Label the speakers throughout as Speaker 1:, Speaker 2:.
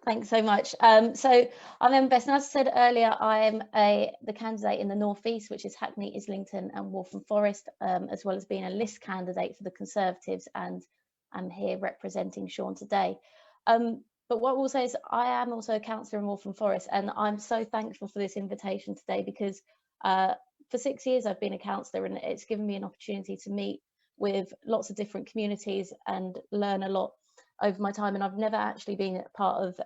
Speaker 1: Thanks so much. So I'm Emma Best, and as I said earlier, I'm the candidate in the North East, which is Hackney, Islington and Waltham Forest, as well as being a list candidate for the Conservatives, and I'm here representing Sean today. But what I will say is I am also a councillor in Waltham Forest, and I'm so thankful for this invitation today because for 6 years I've been a councillor, and it's given me an opportunity to meet with lots of different communities and learn a lot over my time. And I've never actually been part of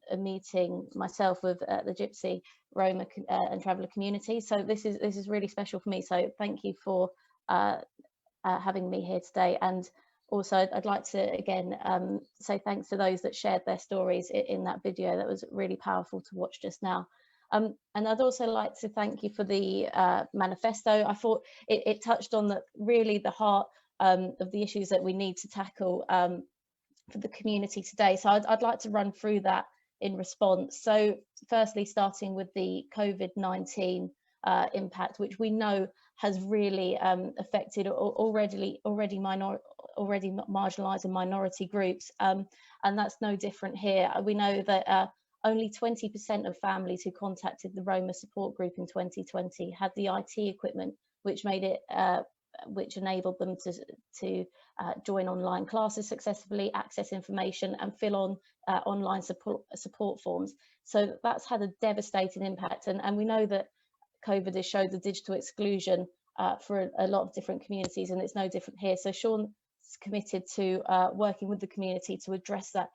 Speaker 1: a meeting myself with the Gypsy, Roma and Traveller community. So this is really special for me. So thank you for having me here today. And also I'd like to again say thanks to those that shared their stories in that video. That was really powerful to watch just now. And I'd also like to thank you for the manifesto. I thought it touched on really the heart of the issues that we need to tackle for the community today. So I'd like to run through that in response. So firstly, starting with the COVID-19 impact, which we know has really affected already marginalised and minority groups, and that's no different here. We know that only 20% of families who contacted the Roma support group in 2020 had the IT equipment, which made it which enabled them to join online classes successfully, access information and fill on online support forms. So that's had a devastating impact, and we know that COVID has showed the digital exclusion for a lot of different communities, and it's no different here. So Sean's committed to working with the community to address that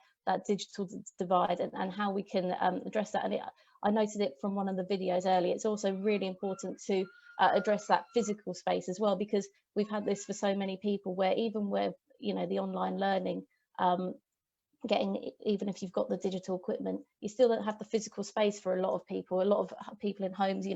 Speaker 1: digital divide and how we can address that. And I noted it from one of the videos earlier. It's also really important to address that physical space as well, because we've had this for so many people where even where the online learning even if you've got the digital equipment, you still don't have the physical space for a lot of people in homes,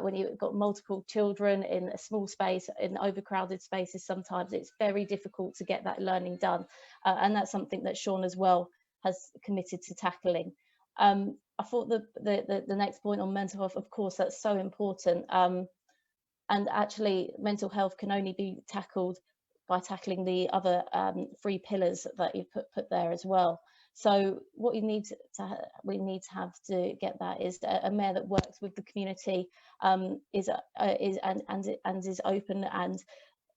Speaker 1: when you've got multiple children in a small space, in overcrowded spaces, sometimes it's very difficult to get that learning done, and that's something that Sean as well has committed to tackling. I thought the next point on mental health, of course, that's so important, and actually mental health can only be tackled by tackling the other 3 pillars that you've put there as well. So what we need to have to get that is a mayor that works with the community, is open and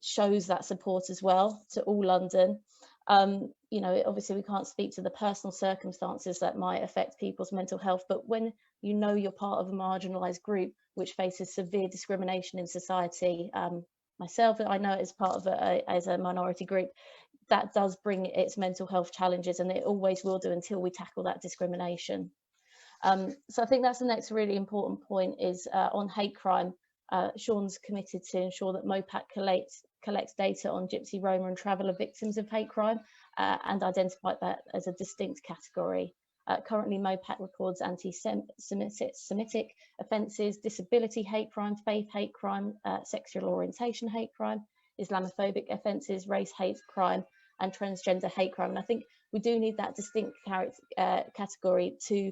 Speaker 1: shows that support as well to all London. Obviously we can't speak to the personal circumstances that might affect people's mental health, but when you're part of a marginalised group which faces severe discrimination in society, myself, I know as part of as a minority group, that does bring its mental health challenges, and it always will do until we tackle that discrimination. So I think that's the next really important point is on hate crime. Sean's committed to ensure that MOPAC collects data on Gypsy, Roma and Traveller victims of hate crime and identify that as a distinct category. Currently, MOPAC records anti-Semitic offences, disability hate crime, faith hate crime, sexual orientation hate crime, Islamophobic offences, race hate crime, and transgender hate crime. And I think we do need that distinct category to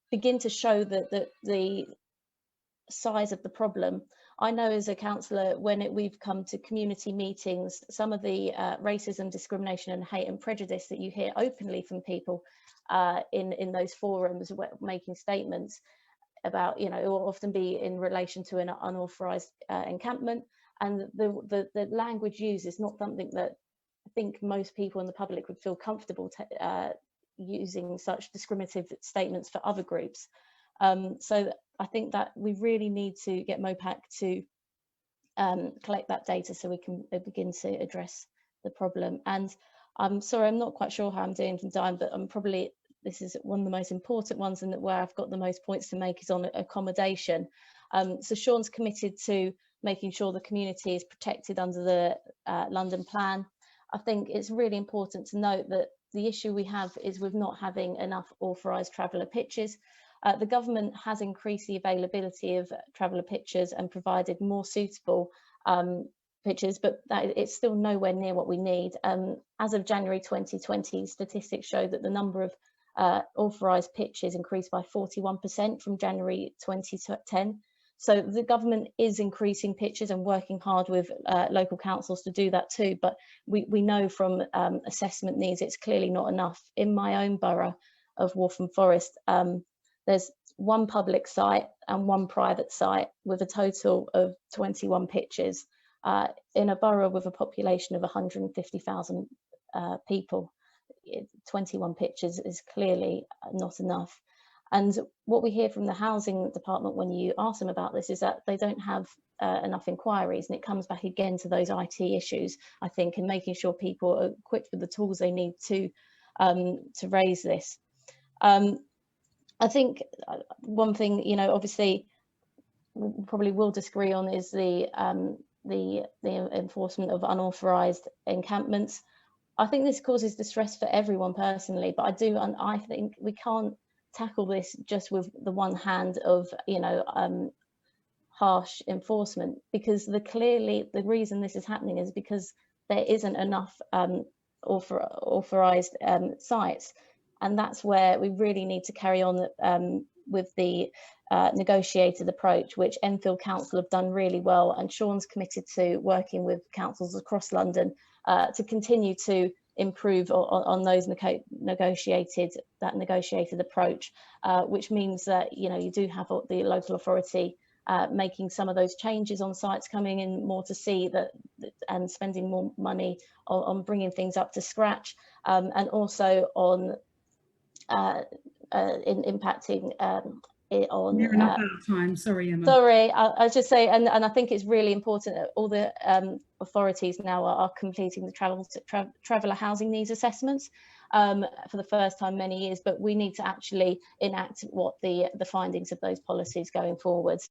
Speaker 1: begin to show the size of the problem. I know as a councillor, when we've come to community meetings, some of the racism, discrimination and hate and prejudice that you hear openly from people in those forums making statements about, it will often be in relation to an unauthorised encampment, and the language used is not something that I think most people in the public would feel comfortable using such discriminative statements for other groups. So I think that we really need to get MOPAC to collect that data so we can begin to address the problem. And I'm sorry, I'm not quite sure how I'm doing from time, but this is one of the most important ones, and where I've got the most points to make is on accommodation. So Sean's committed to making sure the community is protected under the London Plan. I think it's really important to note that the issue we have is with not having enough authorised traveller pitches. The government has increased the availability of traveller pitches and provided more suitable pitches, but it's still nowhere near what we need. As of January 2020, statistics show that the number of authorised pitches increased by 41% from January 2010. So the government is increasing pitches and working hard with local councils to do that too, but we know from assessment needs it's clearly not enough. In my own borough, of Waltham Forest, there's one public site and one private site with a total of 21 pitches in a borough with a population of 150,000 people. 21 pitches is clearly not enough. And what we hear from the housing department when you ask them about this is that they don't have enough inquiries, and it comes back again to those IT issues, I think, and making sure people are equipped with the tools they need to raise this. I think one thing, you know, obviously we probably will disagree on is the enforcement of unauthorised encampments. I think this causes distress for everyone personally, but I think we can't tackle this just with the one hand of, you know, harsh enforcement, because the reason this is happening is because there isn't enough authorised sites. And that's where we really need to carry on with the negotiated approach, which Enfield Council have done really well, and Sean's committed to working with councils across London to continue to improve on those negotiated approach, which means that, you know, you do have the local authority making some of those changes on sites, coming in more to see that and spending more money on bringing things up to scratch, and also on impacting it on.
Speaker 2: You're not out of time. Sorry, Emma.
Speaker 1: Sorry, I was just saying, and I think it's really important that all the authorities now are completing the traveller housing needs assessments for the first time in many years, but we need to actually enact what the findings of those policies going forwards.